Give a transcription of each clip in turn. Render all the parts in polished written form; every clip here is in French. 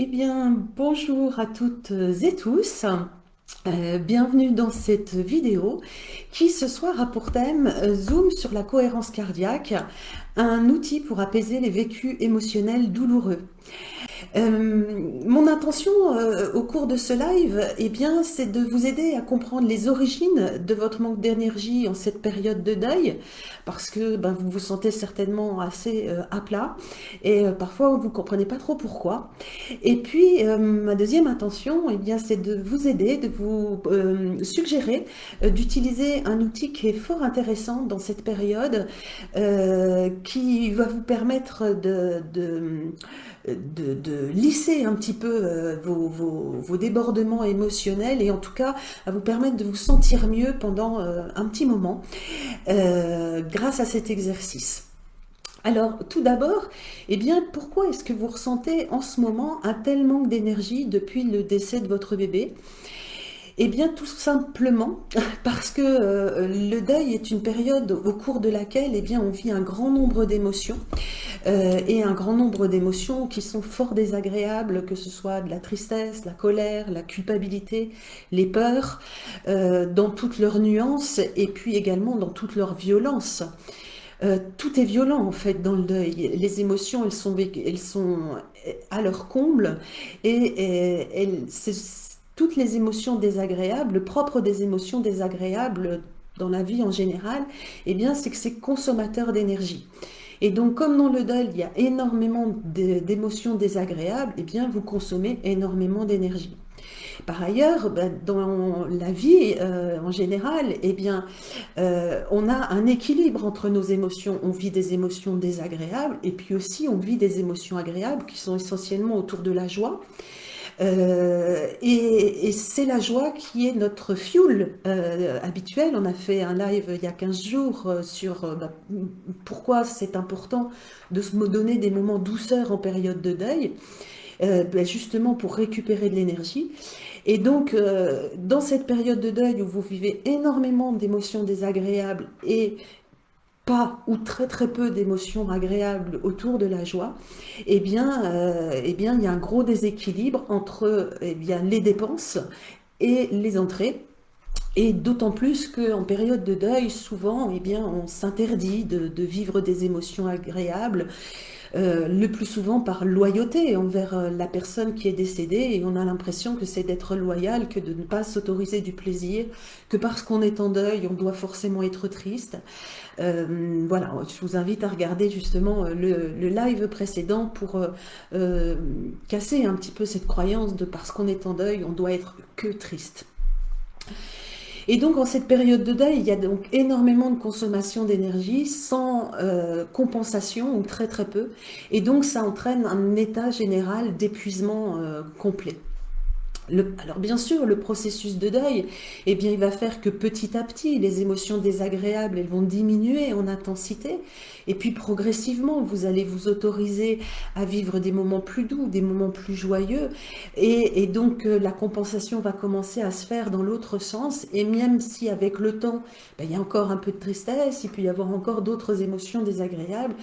Eh bien, bonjour à toutes et tous. Bienvenue dans cette vidéo qui ce soir a pour thème Zoom sur la cohérence cardiaque, un outil pour apaiser les vécus émotionnels douloureux. Mon intention au cours de ce live, eh bien, c'est de vous aider à comprendre les origines de votre manque d'énergie en cette période de deuil, parce que vous vous sentez certainement assez à plat et parfois vous ne comprenez pas trop pourquoi. Et puis, ma deuxième intention, eh bien, c'est de vous aider, de vous suggérer d'utiliser un outil qui est fort intéressant dans cette période, qui va vous permettre de lisser un petit peu vos débordements émotionnels et en tout cas à vous permettre de vous sentir mieux pendant un petit moment grâce à cet exercice. Alors, tout d'abord, eh bien, pourquoi est-ce que vous ressentez en ce moment un tel manque d'énergie depuis le décès de votre bébé? Eh bien, tout simplement parce que le deuil est une période au cours de laquelle eh bien, on vit un grand nombre d'émotions et un grand nombre d'émotions qui sont fort désagréables, que ce soit de la tristesse, la colère, la culpabilité, les peurs, dans toutes leurs nuances et puis également dans toute leur violence. Tout est violent en fait dans le deuil. Les émotions, elles sont à leur comble toutes les émotions désagréables, le propre des émotions désagréables dans la vie en général, eh bien, c'est que c'est consommateur d'énergie. Et donc, comme dans le deuil, il y a énormément d'émotions désagréables, eh bien, vous consommez énormément d'énergie. Par ailleurs, dans la vie en général, eh bien, on a un équilibre entre nos émotions. On vit des émotions désagréables et puis aussi on vit des émotions agréables qui sont essentiellement autour de la joie. Et c'est la joie qui est notre fuel habituel. On a fait un live il y a 15 jours sur pourquoi c'est important de se donner des moments douceur en période de deuil, justement pour récupérer de l'énergie. Et donc, dans cette période de deuil où vous vivez énormément d'émotions désagréables et pas ou très très peu d'émotions agréables autour de la joie, eh bien, il y a un gros déséquilibre entre les dépenses et les entrées. Et d'autant plus qu'en période de deuil, souvent, eh bien, on s'interdit de vivre des émotions agréables, le plus souvent par loyauté envers la personne qui est décédée, et on a l'impression que c'est d'être loyal, que de ne pas s'autoriser du plaisir, que parce qu'on est en deuil, on doit forcément être triste. Voilà, je vous invite à regarder justement le live précédent pour casser un petit peu cette croyance de parce qu'on est en deuil, on doit être que triste. Et donc en cette période de deuil, il y a donc énormément de consommation d'énergie sans compensation ou très très peu. Et donc ça entraîne un état général d'épuisement complet. Alors bien sûr, le processus de deuil, eh bien, il va faire que petit à petit, les émotions désagréables, elles vont diminuer en intensité. Et puis progressivement, vous allez vous autoriser à vivre des moments plus doux, des moments plus joyeux. Et donc, la compensation va commencer à se faire dans l'autre sens. Et même si avec le temps, il y a encore un peu de tristesse, il peut y avoir encore d'autres émotions désagréables,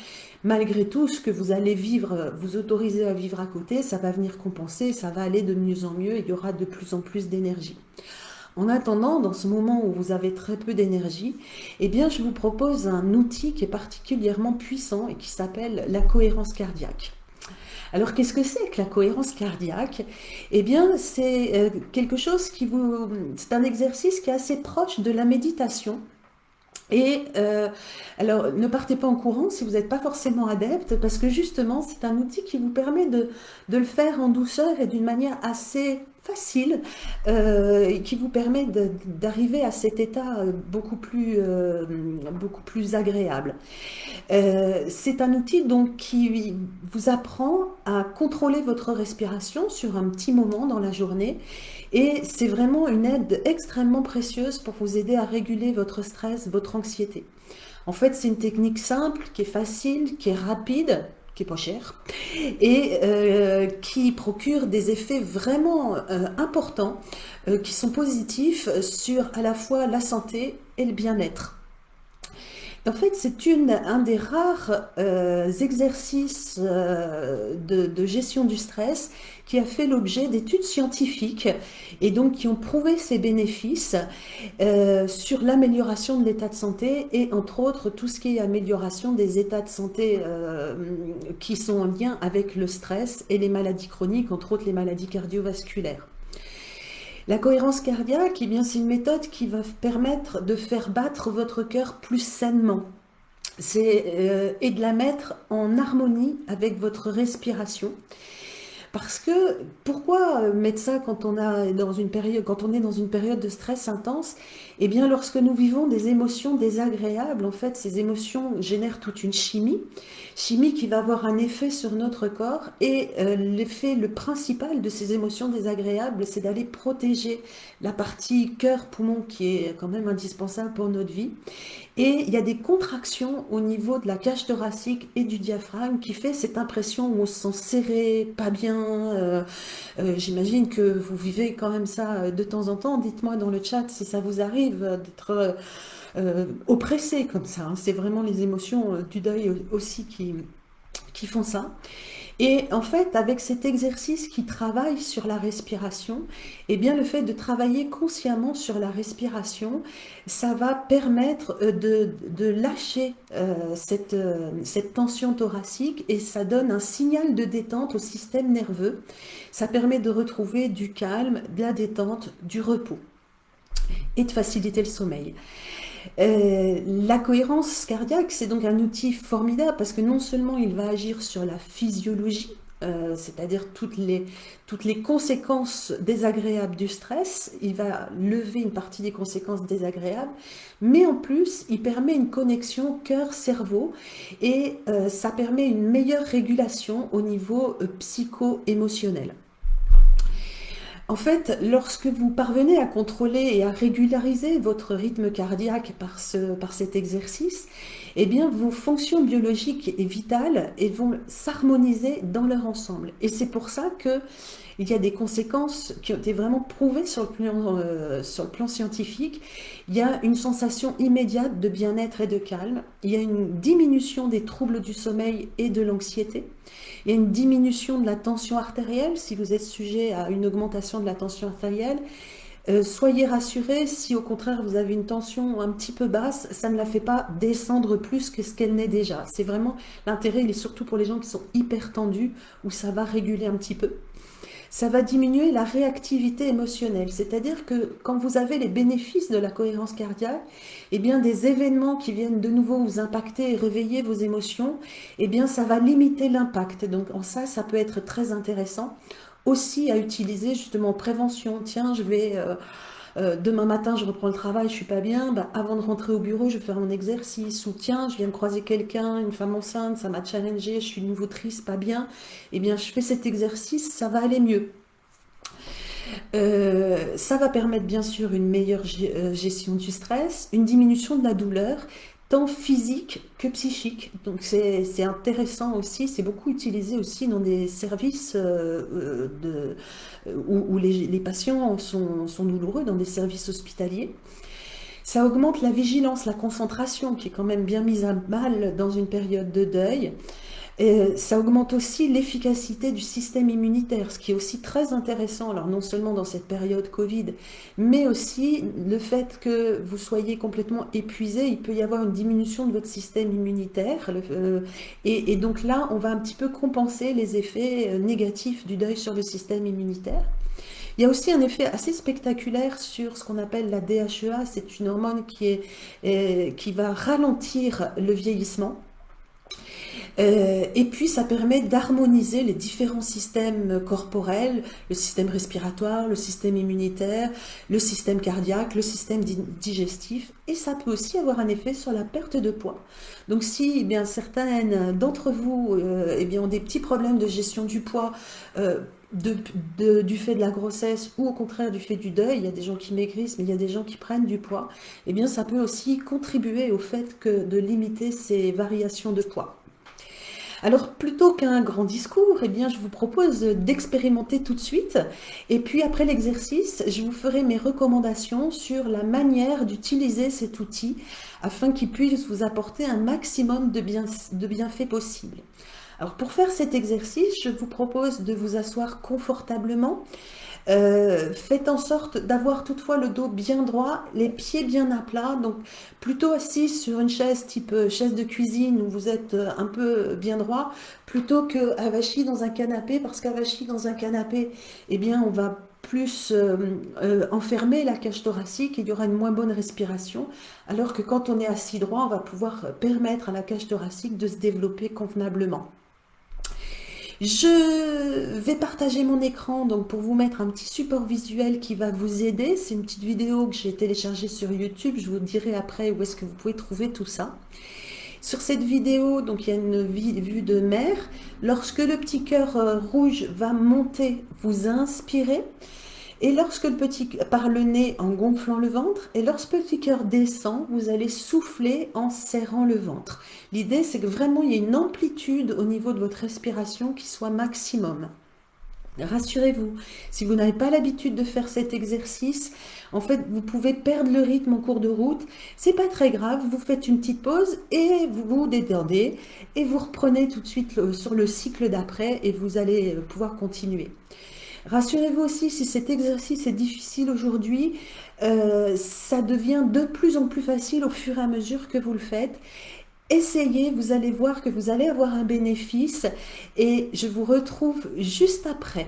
malgré tout, ce que vous allez vivre, vous autoriser à vivre à côté, ça va venir compenser, ça va aller de mieux en mieux, et il y aura de plus en plus d'énergie. En attendant, dans ce moment où vous avez très peu d'énergie, eh bien, je vous propose un outil qui est particulièrement puissant et qui s'appelle la cohérence cardiaque. Alors, qu'est-ce que c'est que la cohérence cardiaque? Eh bien, c'est quelque chose c'est un exercice qui est assez proche de la méditation. Et alors, ne partez pas en courant si vous n'êtes pas forcément adepte, parce que justement, c'est un outil qui vous permet de le faire en douceur et d'une manière assez facile, et qui vous permet d'arriver à cet état beaucoup plus agréable. C'est un outil donc qui vous apprend à contrôler votre respiration sur un petit moment dans la journée, et c'est vraiment une aide extrêmement précieuse pour vous aider à réguler votre stress, votre anxiété. En fait, c'est une technique simple, qui est facile, qui est rapide, qui est pas chère, et qui procure des effets vraiment importants, qui sont positifs sur à la fois la santé et le bien-être. En fait, c'est un des rares exercices de gestion du stress qui a fait l'objet d'études scientifiques et donc qui ont prouvé ses bénéfices sur l'amélioration de l'état de santé et entre autres tout ce qui est amélioration des états de santé qui sont en lien avec le stress et les maladies chroniques, entre autres les maladies cardiovasculaires. La cohérence cardiaque, eh bien, c'est une méthode qui va permettre de faire battre votre cœur plus sainement. Et de la mettre en harmonie avec votre respiration. Parce que pourquoi mettre ça quand on est dans une période de stress intense? Eh bien, lorsque nous vivons des émotions désagréables, en fait, ces émotions génèrent toute une chimie qui va avoir un effet sur notre corps. Et l'effet le principal de ces émotions désagréables, c'est d'aller protéger la partie cœur-poumon qui est quand même indispensable pour notre vie. Et il y a des contractions au niveau de la cage thoracique et du diaphragme qui fait cette impression où on se sent serré, pas bien. J'imagine que vous vivez quand même ça de temps en temps. Dites-moi dans le chat si ça vous arrive d'être oppressé comme ça, hein. C'est vraiment les émotions du deuil aussi qui font ça. Et en fait, avec cet exercice qui travaille sur la respiration, eh bien, le fait de travailler consciemment sur la respiration, ça va permettre de lâcher cette tension thoracique et ça donne un signal de détente au système nerveux. Ça permet de retrouver du calme, de la détente, du repos et de faciliter le sommeil. La cohérence cardiaque, c'est donc un outil formidable parce que non seulement il va agir sur la physiologie, c'est-à-dire toutes les conséquences désagréables du stress, il va lever une partie des conséquences désagréables, mais en plus, il permet une connexion cœur-cerveau et ça permet une meilleure régulation au niveau psycho-émotionnel. En fait, lorsque vous parvenez à contrôler et à régulariser votre rythme cardiaque par cet exercice, eh bien, vos fonctions biologiques et vitales vont s'harmoniser dans leur ensemble. Et c'est pour ça qu'il y a des conséquences qui ont été vraiment prouvées sur le plan scientifique. Il y a une sensation immédiate de bien-être et de calme. Il y a une diminution des troubles du sommeil et de l'anxiété. Il y a une diminution de la tension artérielle, si vous êtes sujet à une augmentation de la tension artérielle. Soyez rassurés, si au contraire vous avez une tension un petit peu basse, ça ne la fait pas descendre plus que ce qu'elle n'est déjà. C'est vraiment l'intérêt, il est surtout pour les gens qui sont hyper tendus, où ça va réguler un petit peu. Ça va diminuer la réactivité émotionnelle, c'est-à-dire que quand vous avez les bénéfices de la cohérence cardiaque, eh bien des événements qui viennent de nouveau vous impacter et réveiller vos émotions, eh bien ça va limiter l'impact. Donc en ça, ça peut être très intéressant aussi à utiliser justement en prévention. Tiens, demain matin, je reprends le travail, je suis pas bien. Bah, avant de rentrer au bureau, je vais faire mon exercice. Ou tiens, je viens de croiser quelqu'un, une femme enceinte, ça m'a challengé, je suis de nouveau triste, pas bien. Eh bien, je fais cet exercice, ça va aller mieux. Ça va permettre bien sûr une meilleure gestion du stress, une diminution de la douleur, tant physique que psychique. Donc c'est intéressant aussi, c'est beaucoup utilisé aussi dans des services où les patients sont douloureux, dans des services hospitaliers. Ça augmente la vigilance, la concentration, qui est quand même bien mise à mal dans une période de deuil. Ça augmente aussi l'efficacité du système immunitaire, ce qui est aussi très intéressant, alors non seulement dans cette période Covid, mais aussi le fait que vous soyez complètement épuisé, il peut y avoir une diminution de votre système immunitaire, et donc là, on va un petit peu compenser les effets négatifs du deuil sur le système immunitaire. Il y a aussi un effet assez spectaculaire sur ce qu'on appelle la DHEA, c'est une hormone qui va ralentir le vieillissement. Et puis ça permet d'harmoniser les différents systèmes corporels, le système respiratoire, le système immunitaire, le système cardiaque, le système digestif, et ça peut aussi avoir un effet sur la perte de poids. Donc si eh bien, certaines d'entre vous eh bien, ont des petits problèmes de gestion du poids, du fait de la grossesse ou au contraire du fait du deuil, il y a des gens qui maigrissent, mais il y a des gens qui prennent du poids, eh bien ça peut aussi contribuer au fait de limiter ces variations de poids. Alors, plutôt qu'un grand discours, eh bien, je vous propose d'expérimenter tout de suite. Et puis, après l'exercice, je vous ferai mes recommandations sur la manière d'utiliser cet outil afin qu'il puisse vous apporter un maximum de bienfaits possibles. Alors, pour faire cet exercice, je vous propose de vous asseoir confortablement. Faites en sorte d'avoir toutefois le dos bien droit, les pieds bien à plat, donc plutôt assis sur une chaise type chaise de cuisine où vous êtes un peu bien droit, plutôt que avachi dans un canapé, parce qu'avachi dans un canapé, eh bien on va plus enfermer la cage thoracique et il y aura une moins bonne respiration, alors que quand on est assis droit, on va pouvoir permettre à la cage thoracique de se développer convenablement. Je vais partager mon écran donc pour vous mettre un petit support visuel qui va vous aider. C'est une petite vidéo que j'ai téléchargée sur YouTube. Je vous dirai après où est-ce que vous pouvez trouver tout ça. Sur cette vidéo, donc il y a une vue de mer. Lorsque le petit cœur rouge va monter, vous inspirez. Et lorsque le petit, par le nez en gonflant le ventre, et lorsque le petit cœur descend, vous allez souffler en serrant le ventre. L'idée, c'est que vraiment il y ait une amplitude au niveau de votre respiration qui soit maximum. Rassurez-vous, si vous n'avez pas l'habitude de faire cet exercice, en fait, vous pouvez perdre le rythme en cours de route. C'est pas très grave, vous faites une petite pause et vous vous détendez et vous reprenez tout de suite sur le cycle d'après et vous allez pouvoir continuer. Rassurez-vous aussi, si cet exercice est difficile aujourd'hui, ça devient de plus en plus facile au fur et à mesure que vous le faites. Essayez, vous allez voir que vous allez avoir un bénéfice et je vous retrouve juste après.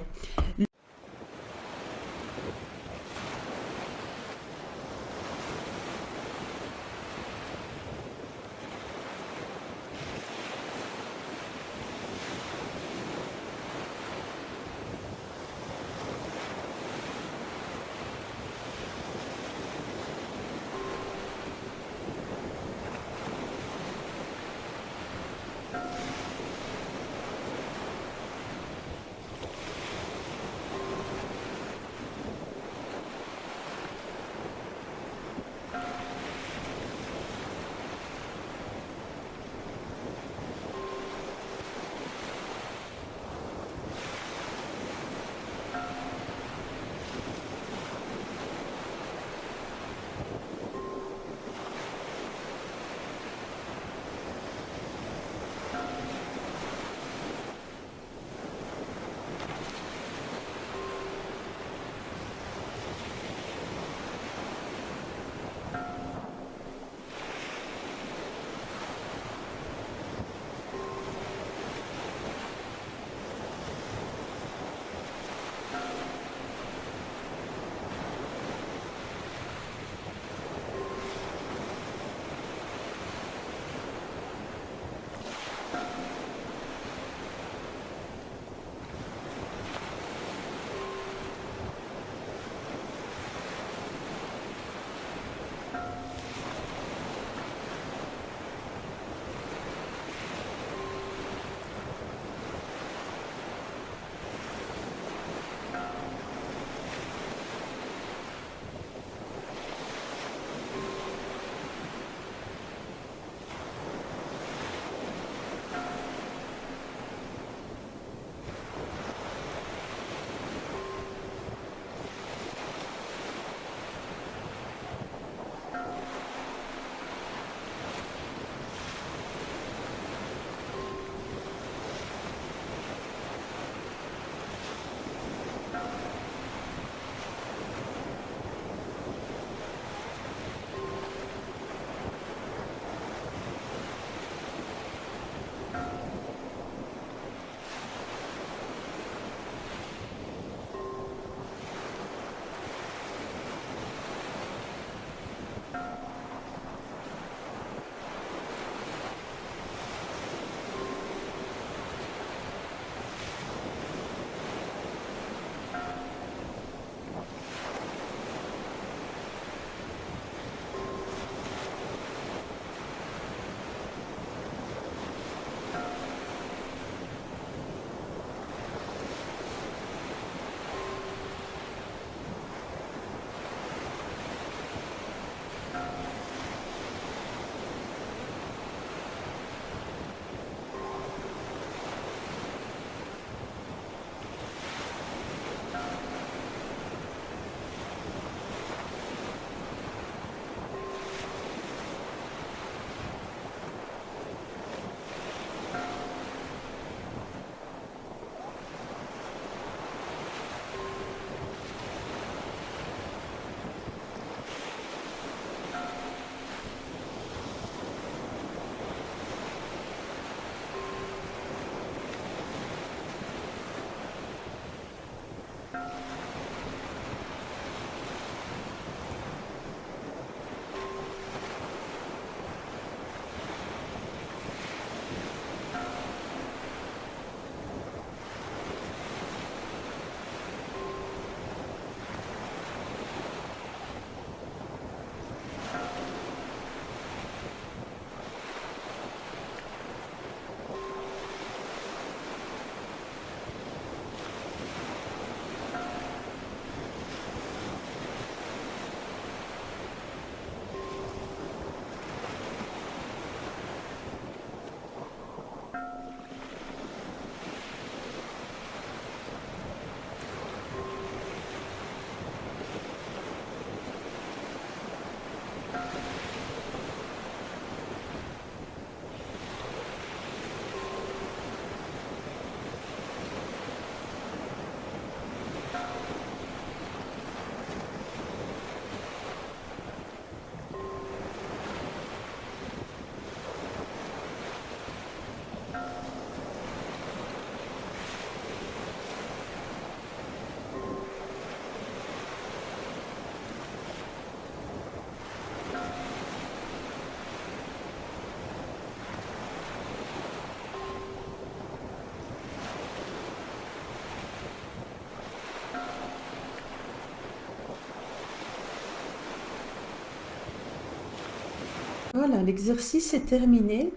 Voilà, l'exercice est terminé.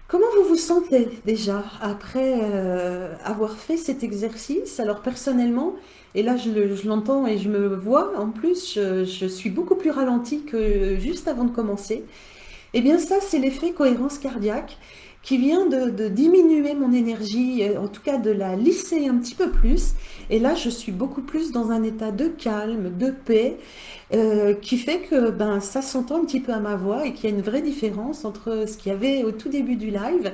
Comment vous vous sentez déjà après avoir fait cet exercice? Alors personnellement, et là je l'entends et je me vois, en plus je suis beaucoup plus ralentie que juste avant de commencer. Eh bien ça, c'est l'effet cohérence cardiaque qui vient de diminuer mon énergie, en tout cas de la lisser un petit peu plus. Et là, je suis beaucoup plus dans un état de calme, de paix, qui fait que ben, ça s'entend un petit peu à ma voix et qu'il y a une vraie différence entre ce qu'il y avait au tout début du live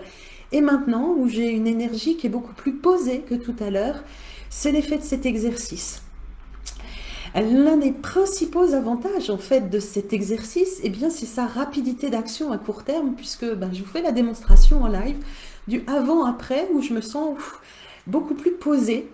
et maintenant où j'ai une énergie qui est beaucoup plus posée que tout à l'heure. C'est l'effet de cet exercice. L'un des principaux avantages en fait de cet exercice, eh bien, c'est sa rapidité d'action à court terme, puisque ben, je vous fais la démonstration en live du avant-après où je me sens beaucoup plus posée.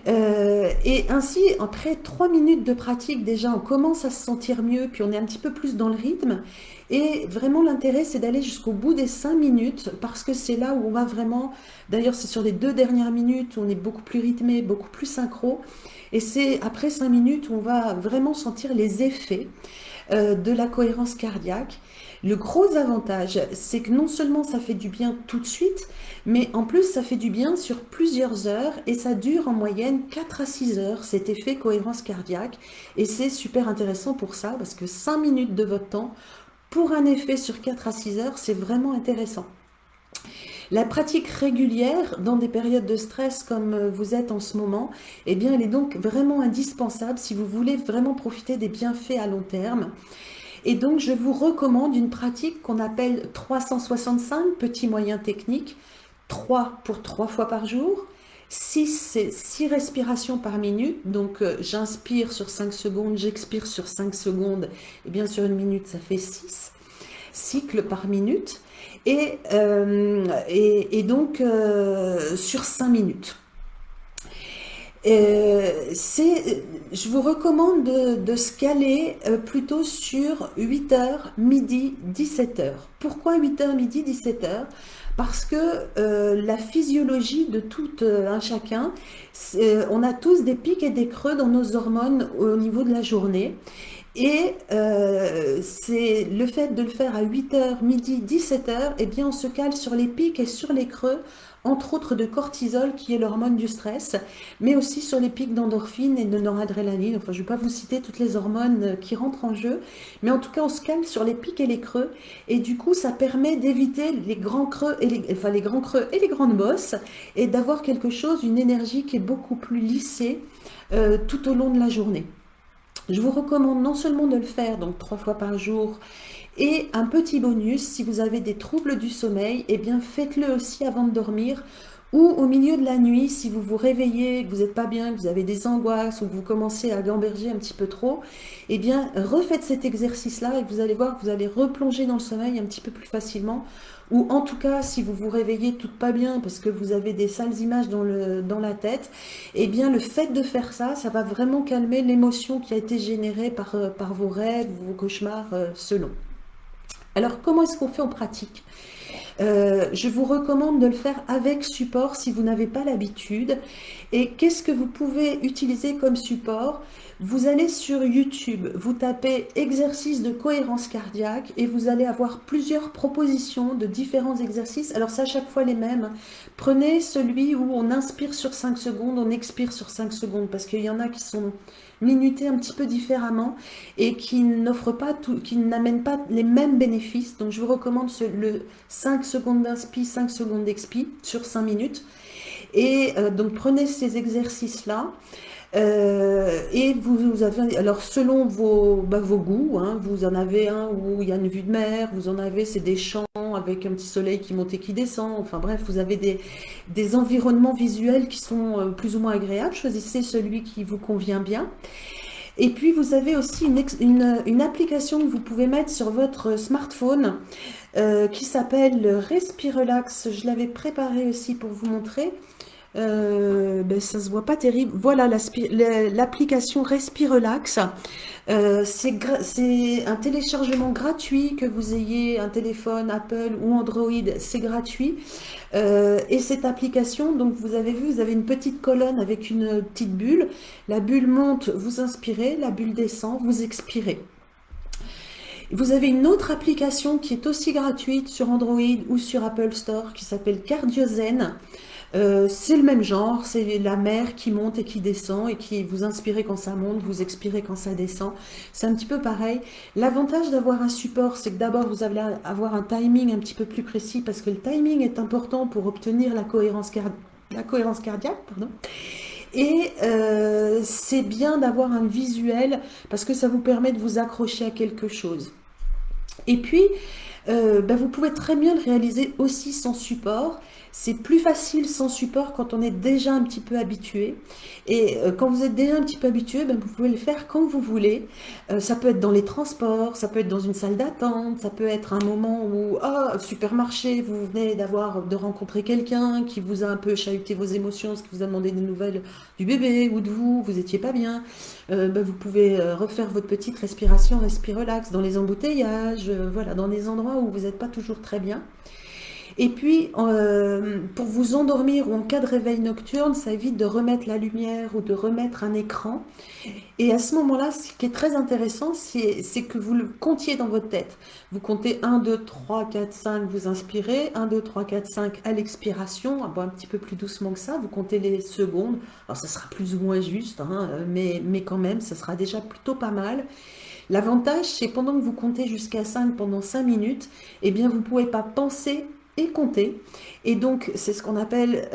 Et ainsi, après 3 minutes de pratique, déjà, on commence à se sentir mieux, puis on est un petit peu plus dans le rythme. Et vraiment, l'intérêt, c'est d'aller jusqu'au bout des 5 minutes, parce que c'est là où on va vraiment, d'ailleurs, c'est sur les 2 dernières minutes où on est beaucoup plus rythmé, beaucoup plus synchro. Et c'est après 5 minutes où on va vraiment sentir les effets de la cohérence cardiaque. Le gros avantage, c'est que non seulement ça fait du bien tout de suite, mais en plus ça fait du bien sur plusieurs heures et ça dure en moyenne 4 à 6 heures cet effet cohérence cardiaque. Et c'est super intéressant pour ça parce que 5 minutes de votre temps pour un effet sur 4 à 6 heures, c'est vraiment intéressant. La pratique régulière dans des périodes de stress comme vous êtes en ce moment, eh bien, elle est donc vraiment indispensable si vous voulez vraiment profiter des bienfaits à long terme. Et donc, je vous recommande une pratique qu'on appelle 365, petit moyen technique, 3 pour 3 fois par jour. 6, c'est 6 respirations par minute. Donc, j'inspire sur 5 secondes, j'expire sur 5 secondes. Et bien, sur une minute, ça fait 6 cycles par minute. Et donc, sur 5 minutes. Je vous recommande de se caler plutôt sur 8h, midi, 17h. Pourquoi 8h, midi, 17h? Parce que la physiologie de tout un chacun, on a tous des pics et des creux dans nos hormones au niveau de la journée. Et c'est le fait de le faire à 8h, midi, 17h, eh bien on se cale sur les pics et sur les creux, entre autres de cortisol qui est l'hormone du stress, mais aussi sur les pics d'endorphine et de noradrénaline. Enfin, je ne vais pas vous citer toutes les hormones qui rentrent en jeu, mais en tout cas on se cale sur les pics et les creux, et du coup ça permet d'éviter les grands creux et les grands creux et les grandes bosses, et d'avoir quelque chose, une énergie qui est beaucoup plus lissée tout au long de la journée. Je vous recommande non seulement de le faire donc 3 fois par jour et un petit bonus, si vous avez des troubles du sommeil, eh bien faites-le aussi avant de dormir ou au milieu de la nuit si vous vous réveillez, que vous n'êtes pas bien, que vous avez des angoisses ou que vous commencez à gamberger un petit peu trop, eh bien refaites cet exercice-là et vous allez voir que vous allez replonger dans le sommeil un petit peu plus facilement. Ou en tout cas, si vous vous réveillez tout pas bien parce que vous avez des sales images dans la tête, eh bien le fait de faire ça, ça va vraiment calmer l'émotion qui a été générée par vos rêves, vos cauchemars selon. Alors comment est-ce qu'on fait en pratique? Je vous recommande de le faire avec support si vous n'avez pas l'habitude. Et qu'est-ce que vous pouvez utiliser comme support? Vous allez sur YouTube, vous tapez exercice de cohérence cardiaque et vous allez avoir plusieurs propositions de différents exercices. Alors c'est à chaque fois les mêmes. Prenez celui où on inspire sur 5 secondes, on expire sur 5 secondes parce qu'il y en a qui sont minutés un petit peu différemment et qui n'offrent pas tout, qui n'amènent pas les mêmes bénéfices. Donc je vous recommande le 5 secondes d'inspi, 5 secondes d'expi sur 5 minutes. Et donc prenez ces exercices-là. Et vous avez, alors selon vos goûts, hein, vous en avez un où il y a une vue de mer, vous en avez, c'est des champs avec un petit soleil qui monte et qui descend, enfin bref, vous avez des environnements visuels qui sont plus ou moins agréables, choisissez celui qui vous convient bien. Et puis vous avez aussi une application que vous pouvez mettre sur votre smartphone qui s'appelle Respirelax, je l'avais préparé aussi pour vous montrer. Ben, ça se voit pas terrible. Voilà l'application Respirelax. C'est un téléchargement gratuit, que vous ayez un téléphone Apple ou Android, c'est gratuit. Et cette application, donc vous avez vu, vous avez une petite colonne avec une petite bulle. La bulle monte, vous inspirez, la bulle descend, vous expirez. Vous avez une autre application qui est aussi gratuite sur Android ou sur Apple Store qui s'appelle CardioZen. C'est le même genre, c'est la mer qui monte et qui descend et qui vous inspirez quand ça monte, vous expirez quand ça descend. C'est un petit peu pareil. L'avantage d'avoir un support, c'est que d'abord vous allez avoir un timing un petit peu plus précis parce que le timing est important pour obtenir la cohérence cardiaque, pardon. Et c'est bien d'avoir un visuel parce que ça vous permet de vous accrocher à quelque chose. Et puis, vous pouvez très bien le réaliser aussi sans support. C'est plus facile sans support quand on est déjà un petit peu habitué. Et quand vous êtes déjà un petit peu habitué, vous pouvez le faire quand vous voulez. Ça peut être dans les transports, ça peut être dans une salle d'attente, ça peut être un moment où, supermarché, vous venez de rencontrer quelqu'un qui vous a un peu chahuté vos émotions, qui vous a demandé des nouvelles du bébé ou de vous, vous étiez pas bien. Vous pouvez refaire votre petite respiration, respire-relax dans les embouteillages, voilà, dans des endroits où vous n'êtes pas toujours très bien. Et puis, pour vous endormir ou en cas de réveil nocturne, ça évite de remettre la lumière ou de remettre un écran. Et à ce moment-là, ce qui est très intéressant, c'est que vous le comptiez dans votre tête. Vous comptez 1, 2, 3, 4, 5, vous inspirez, 1, 2, 3, 4, 5 à l'expiration, un petit peu plus doucement que ça, vous comptez les secondes. Alors ça sera plus ou moins juste, hein, mais quand même, ça sera déjà plutôt pas mal. L'avantage, c'est pendant que vous comptez jusqu'à 5 pendant 5 minutes, eh bien, vous ne pouvez pas penser et compter. Et donc, c'est ce qu'on appelle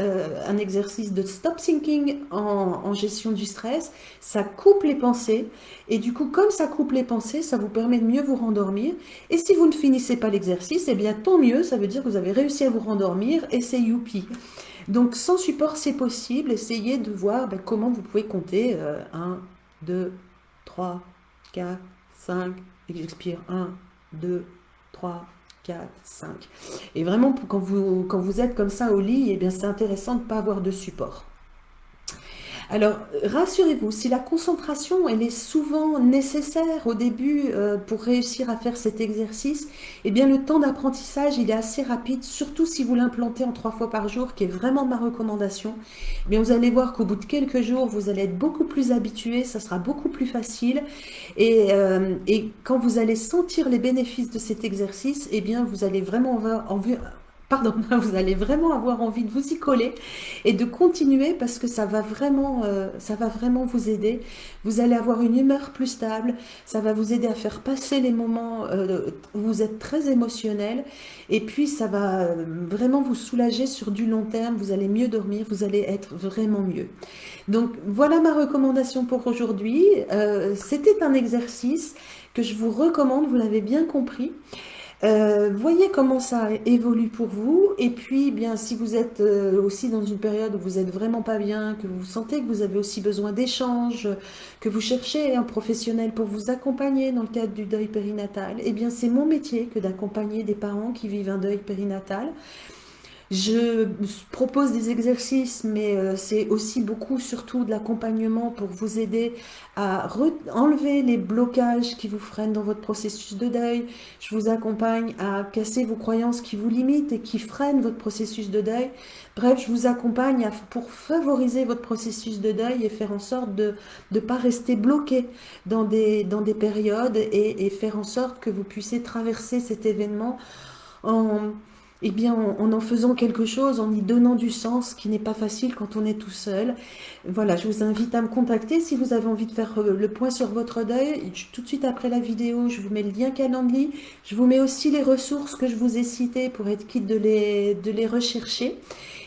un exercice de stop thinking en gestion du stress. Ça coupe les pensées. Et du coup, comme ça coupe les pensées, ça vous permet de mieux vous rendormir. Et si vous ne finissez pas l'exercice, eh bien, tant mieux. Ça veut dire que vous avez réussi à vous rendormir et c'est youpi. Donc, sans support, c'est possible. Essayez de voir comment vous pouvez compter 1, 2, 3, 4, 5, et j'expire 1, 2, 3, 4, 5. Et vraiment, quand vous êtes comme ça au lit, eh bien, c'est intéressant de ne pas avoir de support. Alors, rassurez-vous, si la concentration, elle est souvent nécessaire au début pour réussir à faire cet exercice, eh bien, le temps d'apprentissage, il est assez rapide, surtout si vous l'implantez en 3 fois par jour, qui est vraiment ma recommandation. Eh bien, vous allez voir qu'au bout de quelques jours, vous allez être beaucoup plus habitué, ça sera beaucoup plus facile. Et quand vous allez sentir les bénéfices de cet exercice, eh bien, vous allez vraiment vous allez vraiment avoir envie de vous y coller et de continuer parce que ça va vraiment vous aider. Vous allez avoir une humeur plus stable, ça va vous aider à faire passer les moments où vous êtes très émotionnel et puis ça va vraiment vous soulager sur du long terme. Vous allez mieux dormir, vous allez être vraiment mieux. Donc voilà ma recommandation pour aujourd'hui. C'était un exercice que je vous recommande, vous l'avez bien compris. Voyez comment ça évolue pour vous et puis bien si vous êtes aussi dans une période où vous êtes vraiment pas bien, que vous sentez que vous avez aussi besoin d'échanges, que vous cherchez un professionnel pour vous accompagner dans le cadre du deuil périnatal, eh bien c'est mon métier que d'accompagner des parents qui vivent un deuil périnatal. Je propose des exercices, mais c'est aussi beaucoup, surtout de l'accompagnement pour vous aider à enlever les blocages qui vous freinent dans votre processus de deuil. Je vous accompagne à casser vos croyances qui vous limitent et qui freinent votre processus de deuil. Bref, je vous accompagne pour favoriser votre processus de deuil et faire en sorte de ne pas rester bloqué dans des périodes et faire en sorte que vous puissiez traverser cet événement en eh bien, en faisant quelque chose, en y donnant du sens, qui n'est pas facile quand on est tout seul. Voilà, je vous invite à me contacter si vous avez envie de faire le point sur votre deuil. Tout de suite après la vidéo, je vous mets le lien Calendly. Je vous mets aussi les ressources que je vous ai citées pour être quitte de les rechercher.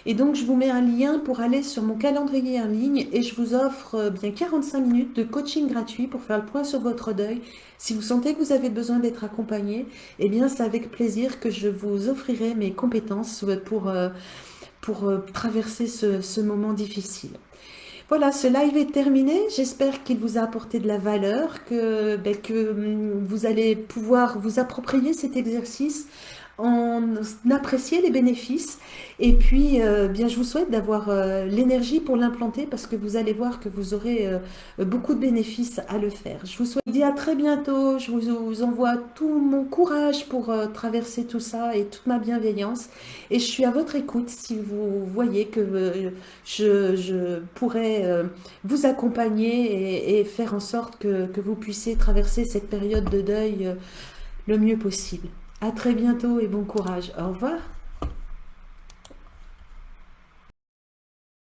Et donc, je vous mets un lien pour aller sur mon calendrier en ligne et je vous offre bien 45 minutes de coaching gratuit pour faire le point sur votre deuil. Si vous sentez que vous avez besoin d'être accompagné, eh bien, c'est avec plaisir que je vous offrirai mes compétences pour traverser ce moment difficile. Voilà, ce live est terminé. J'espère qu'il vous a apporté de la valeur, que vous allez pouvoir vous approprier cet exercice, en apprécier les bénéfices. Et puis, bien, je vous souhaite d'avoir l'énergie pour l'implanter parce que vous allez voir que vous aurez beaucoup de bénéfices à le faire. Je vous dis à très bientôt. Je vous envoie tout mon courage pour traverser tout ça et toute ma bienveillance. Et je suis à votre écoute si vous voyez que je pourrais vous accompagner et faire en sorte que vous puissiez traverser cette période de deuil le mieux possible. À très bientôt et bon courage. Au revoir.